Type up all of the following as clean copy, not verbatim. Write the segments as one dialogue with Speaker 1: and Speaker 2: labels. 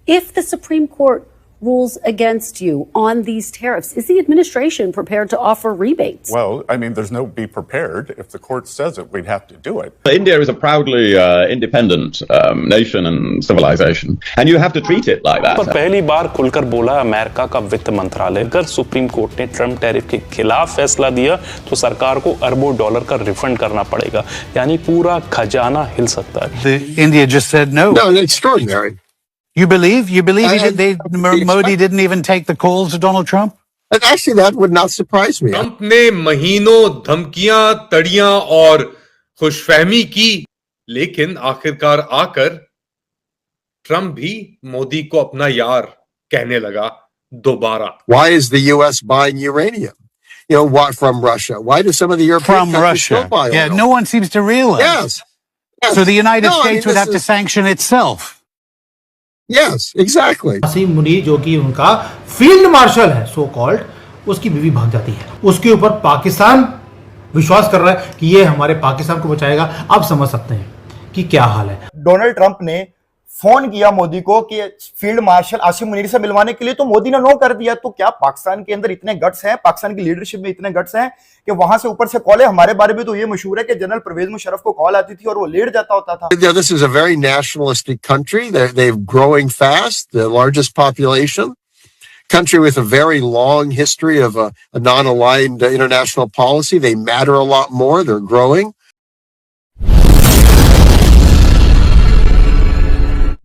Speaker 1: If the Supreme Court rules against you on these tariffs, is the administration prepared to offer rebates?
Speaker 2: Well, I mean, there's no be prepared. If the court says it, we'd have to do it.
Speaker 3: India is a proudly independent nation and civilization, and you have to treat it like that.
Speaker 4: पर पहली बार खुलकर बोला America का वित्त मंत्रालय, अगर supreme court ने Trump tariff के खिलाफ फैसला दिया तो सरकार को अरबों डॉलर का रिफंड करना पड़ेगा, यानी पूरा खजाना हिल सकता है.
Speaker 5: India just said no.
Speaker 6: No, it's extraordinary.
Speaker 5: You believe Modi didn't even take the calls of Donald Trump?
Speaker 6: And actually, that would not surprise me.
Speaker 7: Trump ने महीनों धमकियां, तड़ियां और खुशफहमी की, लेकिन आखिरकार आकर ट्रंप भी मोदी को अपना यार कहने लगा दोबारा.
Speaker 6: Why is the U.S. buying uranium? You know, what from Russia? Why do some of the European countries still buy oil?
Speaker 5: Yeah, no one seems to realize.
Speaker 6: Yes.
Speaker 5: So the United States would have to sanction itself.
Speaker 6: Yes, exactly.
Speaker 8: Asim Munir जो कि उनका field marshal है so called, उसकी बीवी भाग जाती है. उसके ऊपर पाकिस्तान विश्वास कर रहा है कि ये हमारे पाकिस्तान को बचाएगा. आप समझ सकते हैं कि क्या हाल है.
Speaker 9: डोनाल्ड ट्रंप ने फोन किया मोदी को कि फील्ड मार्शल आसिम मुनीर से मिलवाने के लिए, तो मोदी ने नो कर दिया. तो क्या पाकिस्तान के अंदर इतने गट्स हैं, पाकिस्तान की लीडरशिप में इतने गट्स हैं कि वहां से ऊपर से कॉल है. हमारे बारे में तो ये मशहूर है कि जनरल परवेज मुशर्रफ को कॉल आती थी और वो लेट जाता होता था.
Speaker 6: This is a very nationalistic country. They're growing fast, the largest population. Country with a very long history of a non-aligned international policy. They matter a lot more. They're growing.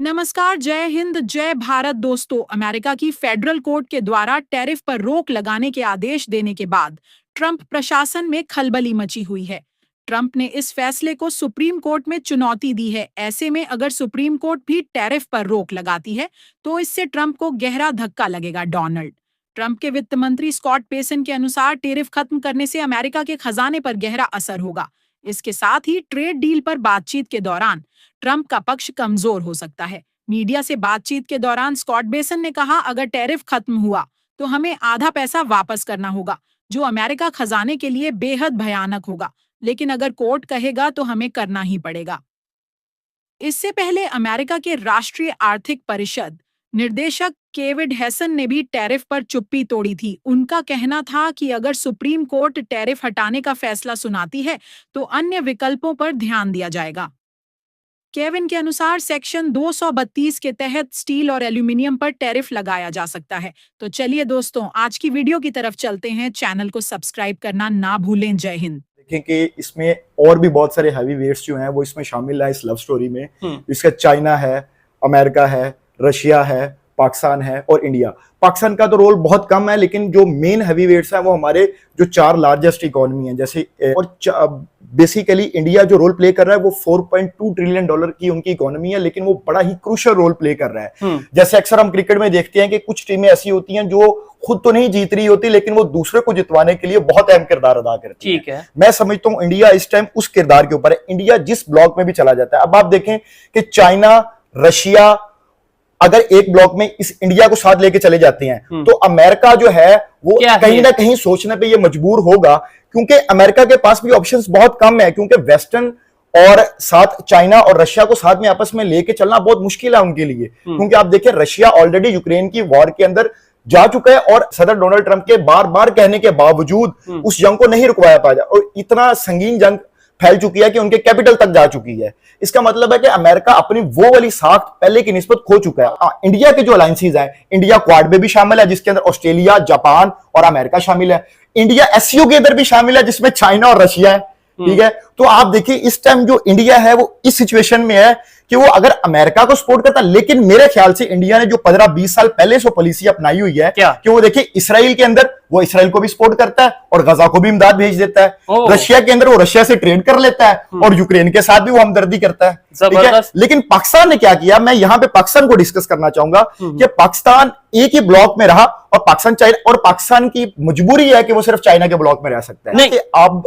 Speaker 10: नमस्कार, जय हिंद, जय भारत दोस्तों. America की federal court के द्वारा tariff पर रोक लगाने के आदेश देने के बाद ट्रंप प्रशासन में खलबली मची हुई है. ट्रंप ने इस फैसले को सुप्रीम कोर्ट में चुनौती दी है. ऐसे में अगर सुप्रीम कोर्ट भी टैरिफ पर रोक लगाती है तो इससे ट्रंप को गहरा धक्का लगेगा. डोनाल्ड ट्रंप के वित्त मंत्री स्कॉट पेसन के अनुसार टैरिफ खत्म करने से अमेरिका के खजाने पर गहरा असर होगा. इसके साथ ही ट्रेड डील पर बातचीत के दौरान ट्रंप का पक्ष कमजोर हो सकता है. मीडिया से बातचीत के दौरान स्कॉट बेसन ने कहा, अगर टैरिफ खत्म हुआ तो हमें आधा पैसा वापस करना होगा, जो अमेरिका खजाने के लिए बेहद भयानक होगा. लेकिन अगर कोर्ट कहेगा तो हमें करना ही पड़ेगा. इससे पहले अमेरिका के राष्ट्रीय आर्थिक परिषद निर्देशक केविड हैसन ने भी टैरिफ पर चुप्पी तोड़ी थी. उनका कहना था कि अगर सुप्रीम कोर्ट टैरिफ हटाने का फैसला सुनाती है तो अन्य विकल्पों पर ध्यान दिया जाएगा. केविन के अनुसार सेक्शन 232 के तहत स्टील और एल्यूमिनियम पर टैरिफ लगाया जा सकता है. तो चलिए दोस्तों, आज की वीडियो की तरफ चलते हैं. चैनल को सब्सक्राइब करना ना भूलें. जय हिंद.
Speaker 9: देखें कि इसमें और भी बहुत सारे हैवी वेट्स जो हैं वो इसमें शामिल है इस लव स्टोरी में. इसका चाइना है, अमेरिका है, रशिया है, पाकिस्तान है और इंडिया. पाकिस्तान का तो रोल बहुत कम है, लेकिन जो मेन हैवी वेट्स हैं वो हमारे जो 4 लार्जेस्ट इकोनॉमी हैं जैसे, और बेसिकली इंडिया जो रोल प्ले कर रहा है वो $4.2 ट्रिलियन की उनकी इकोनॉमी है, लेकिन वो बड़ा ही क्रूशियल रोल प्ले कर रहा है. जैसे अक्सर हम क्रिकेट में देखते हैं कि कुछ टीमें ऐसी होती हैं जो खुद तो नहीं जीत रही होती, लेकिन वो दूसरे को जितवाने के लिए बहुत अहम किरदार अदा करती है. मैं समझता हूँ इंडिया इस टाइम उस किरदार के ऊपर है. इंडिया जिस ब्लॉक में भी चला जाता है, अब आप देखें कि चाइना, रशिया अगर एक ब्लॉक में इस इंडिया को साथ लेके चले जाते हैं तो अमेरिका जो है वो कहीं ना कहीं सोचने पे ये मजबूर होगा, क्योंकि अमेरिका के पास भी ऑप्शंस बहुत कम है. क्योंकि वेस्टर्न और साथ चाइना और रशिया को साथ में आपस में लेके चलना बहुत मुश्किल है उनके लिए. क्योंकि आप देखिए रशिया ऑलरेडी यूक्रेन की वॉर के अंदर जा चुका है और सदर डोनाल्ड ट्रंप के बार बार कहने के बावजूद उस जंग को नहीं रुकवाया पाया, और इतना संगीन जंग फैल चुकी है कि उनके कैपिटल तक जा चुकी है. इसका मतलब है कि अमेरिका अपनी वो वाली साख पहले की निस्बत खो चुका है. इंडिया के जो अलायंसेस हैं, इंडिया क्वाड में भी शामिल है जिसके अंदर ऑस्ट्रेलिया, जापान और अमेरिका शामिल है. इंडिया एससीओ के अंदर भी शामिल है जिसमें चाइना और रशिया है. ठीक है, तो आप देखिए इस टाइम जो इंडिया है वो इस सिचुएशन में है कि वो अगर अमेरिका को सपोर्ट करता, लेकिन मेरे ख्याल से इंडिया ने जो 15-20 साल पहले से पॉलिसी अपनाई हुई है कि वो देखिए इसराइल के अंदर वो इसराइल को भी सपोर्ट करता है और गजा को भी इमदाद भेज देता है. रशिया के अंदर वो रशिया से ट्रेड कर लेता है और यूक्रेन के साथ भी वो हमदर्दी करता है. ठीक है, लेकिन पाकिस्तान ने क्या किया, मैं यहां पे पाकिस्तान को डिस्कस करना चाहूंगा कि पाकिस्तान एक ही ब्लॉक में रहा और पाकिस्तान चाइना, और पाकिस्तान की मजबूरी है कि वो सिर्फ चाइना के ब्लॉक में रह सकता है. अब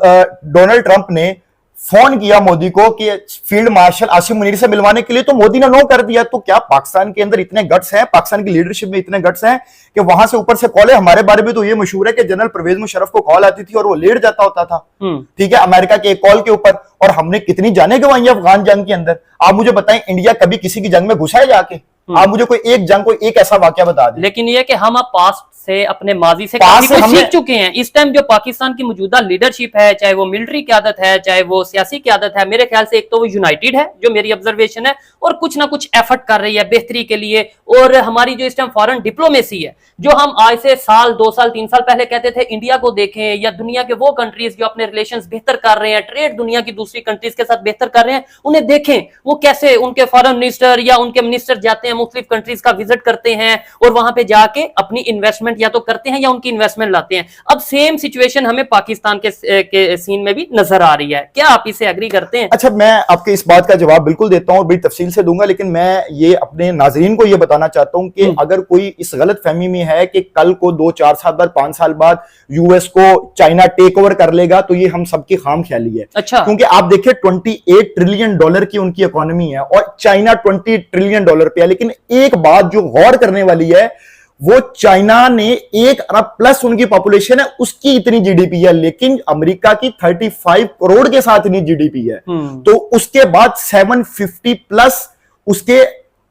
Speaker 9: डोनाल्ड ट्रंप ने फोन किया मोदी को कि फील्ड मार्शल आसिम मुनीर से मिलवाने के लिए, तो मोदी ने नो कर दिया. तो क्या पाकिस्तान के अंदर इतने गट्स हैं, पाकिस्तान की लीडरशिप में इतने गट्स हैं कि वहां से ऊपर से कॉल है. हमारे बारे में तो ये मशहूर है कि जनरल परवेज मुशर्रफ को कॉल आती थी और वो लेट जाता होता था. ठीक है, अमेरिका के एक कॉल के ऊपर, और हमने कितनी जाने गंवाई अफगान जंग के अंदर. आप मुझे बताएं, इंडिया कभी किसी की जंग में घुसा है जाके? आप मुझे कोई एक जंग, कोई एक ऐसा वाकया बता दें।
Speaker 11: लेकिन ये कि हम अब पास्ट से, अपने माजी से
Speaker 9: पास्ट
Speaker 11: काफी
Speaker 9: से
Speaker 11: कुछ
Speaker 9: हमने-
Speaker 11: सीख चुके हैं। इस टाइम जो पाकिस्तान की मौजूदा लीडरशिप है, चाहे वो मिलिट्री क्यादत है, चाहे वो सियासी क्यादत है, मेरे ख्याल से एक तो वो यूनाइटेड है, जो मेरी ऑब्जर्वेशन है, और कुछ ना कुछ एफर्ट कर रही है बेहतरी के लिए। और हमारी जो इस टाइम फॉरेन डिप्लोमेसी है, जो हम आज से साल, 2 साल, 3 साल पहले कहते थे इंडिया को देखें, या दुनिया के वो कंट्रीज जो अपने रिलेशंस बेहतर कर रहे हैं, ट्रेड दुनिया की दूसरी कंट्रीज के साथ बेहतर कर रहे हैं, उन्हें देखें वो कैसे उनके फॉरेन मिनिस्टर या उनके मिनिस्टर जाते हैं, मुख्तलिफ कंट्रीज का विजिट करते हैं और वहां पे जाके अपनी इन्वेस्टमेंट या तो करते हैं या उनकी इन्वेस्टमेंट लाते हैं। अब सेम सिचुएशन हमें पाकिस्तान के सीन में भी नजर आ रही है। क्या आप इसे एग्री करते हैं?
Speaker 9: अच्छा, मैं आपके इस बात का जवाब बिल्कुल देता हूं और बड़ी तफसील से दूंगा, लेकिन मैं ये अपने नाजरीन को ये बताना चाहता हूं कि अगर कोई इस गलत फहमी में है कि कल को 2, 4 साल बाद, 5 साल बाद यूएस को चाइना टेक ओवर कर लेगा, तो ये हम सबकी खाम ख्याली है।
Speaker 11: अच्छा।
Speaker 9: क्योंकि आप देखिए $28 ट्रिलियन की उनकी इकोनॉमी है और चाइना $20 ट्रिलियन पे है। लेकिन एक बात जो गौर करने वाली है, वो चाइना ने 1 अरब प्लस उनकी पॉपुलेशन है, उसकी इतनी जीडीपी है, लेकिन अमेरिका की 35 करोड़ के साथ इतनी जीडीपी है। तो उसके बाद 750 प्लस उसके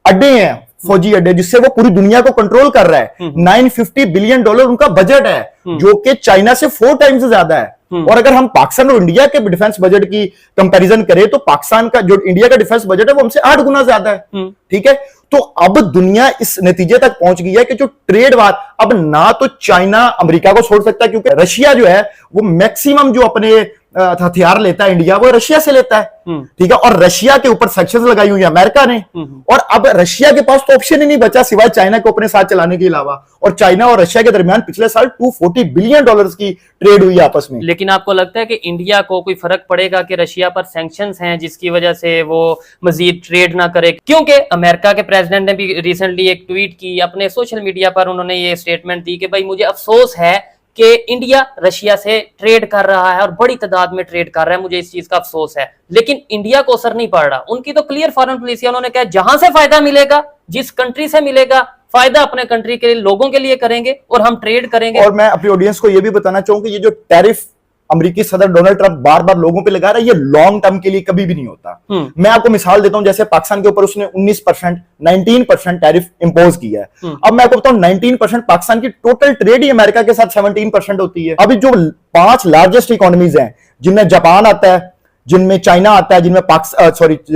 Speaker 9: अड्डे हैं, फौजी अड्डे, जिससे वो पूरी दुनिया को कंट्रोल कर रहा है। $950 बिलियन उनका बजट है, जो कि चाइना से 4 टाइम्स से ज्यादा है। और अगर हम पाकिस्तान और इंडिया के डिफेंस बजट की कंपैरिजन करें, तो पाकिस्तान का जो इंडिया का डिफेंस बजट है वो हमसे 8 गुना ज्यादा है। ठीक है, तो अब दुनिया इस नतीजे तक पहुंच गई है कि जो ट्रेड वार, अब ना तो चाइना अमेरिका को छोड़ सकता है, क्योंकि रशिया जो है वो मैक्सिमम जो अपने हथियार लेता है इंडिया, वो रशिया से लेता है। ठीक है, और रशिया के ऊपर सैंक्शंस लगाई हुई है अमेरिका ने। और अब रशिया के पास तो ऑप्शन ही नहीं बचा सिवाय चाइना को अपने साथ चलाने के अलावा। और चाइना और रशिया के दरमियान पिछले साल $240 बिलियन की ट्रेड हुई आपस में।
Speaker 11: लेकिन आपको लगता है कि इंडिया को कोई फर्क पड़ेगा कि रशिया पर सैंक्शंस हैं, जिसकी वजह से वो मजीद ट्रेड ना करे? क्योंकि अमेरिका के प्रेसिडेंट ने भी रिसेंटली एक ट्वीट की अपने सोशल मीडिया पर, उन्होंने ये स्टेटमेंट दी कि भाई मुझे अफसोस है कि इंडिया रशिया से ट्रेड कर रहा है और बड़ी तादाद में ट्रेड कर रहा है, मुझे इस चीज का अफसोस है। लेकिन इंडिया को असर नहीं पड़ रहा। उनकी तो क्लियर फॉरेन पॉलिसी है, उन्होंने कहा जहां से फायदा मिलेगा, जिस कंट्री से मिलेगा फायदा, अपने कंट्री के लिए, लोगों के लिए करेंगे और हम ट्रेड करेंगे।
Speaker 9: और मैं अपनी ऑडियंस को यह भी बताना चाहूंगा, ये जो टैरिफ अमेरिकी सदर डोनाल्ड ट्रंप बार बार लोगों पे लगा रहा है, ये लॉन्ग टर्म के लिए कभी भी नहीं होता। मैं आपको मिसाल देता हूं, जैसे पाकिस्तान के ऊपर उसने 19% टैरिफ इंपोज किया है। अब मैं आपको बताऊं, 19% पाकिस्तान की टोटल ट्रेड ही अमेरिका के साथ 17% होती है। अभी जो 5 लार्जेस्ट इकोनॉमीज हैं, जिनमें जापान आता है, जिनमें चाइना आता है, जिनमें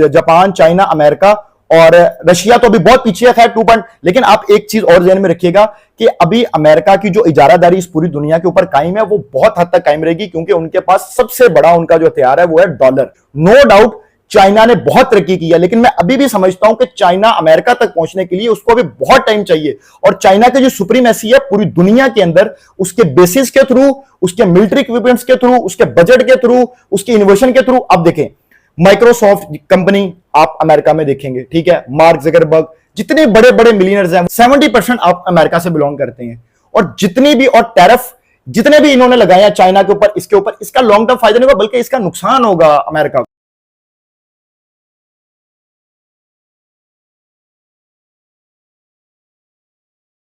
Speaker 9: जापान, चाइना, अमेरिका और रशिया तो अभी बहुत पीछे है, खैर 2 पॉइंट। लेकिन आप एक चीज और ध्यान में रखिएगा कि अभी अमेरिका की जो इजारादारी इस पूरी दुनिया के ऊपर कायम है, वो बहुत हद तक कायम रहेगी, क्योंकि उनके पास सबसे बड़ा उनका जो हथियार है वो है डॉलर। नो डाउट चाइना ने बहुत तरक्की की है, लेकिन मैं अभी भी समझता हूं कि चाइना अमेरिका तक पहुंचने के लिए उसको अभी बहुत टाइम चाहिए। और चाइना की जो सुप्रीमेसी है पूरी दुनिया के अंदर, उसके बेसिस के थ्रू, उसके मिलिट्री इक्विपमेंट्स के थ्रू, उसके बजट के थ्रू, उसकी इनोवेशन के थ्रू। अब देखें, माइक्रोसॉफ्ट कंपनी आप अमेरिका में देखेंगे, ठीक है, मार्क ज़करबर्ग, जितने बड़े बड़े मिलियनर्स हैं 70% आप अमेरिका से बिलोंग करते हैं। और जितनी भी और टैरिफ जितने भी इन्होंने लगाया चाइना के ऊपर, इसके ऊपर, इसका लॉन्ग टर्म फायदा नहीं होगा, बल्कि इसका नुकसान होगा अमेरिका को।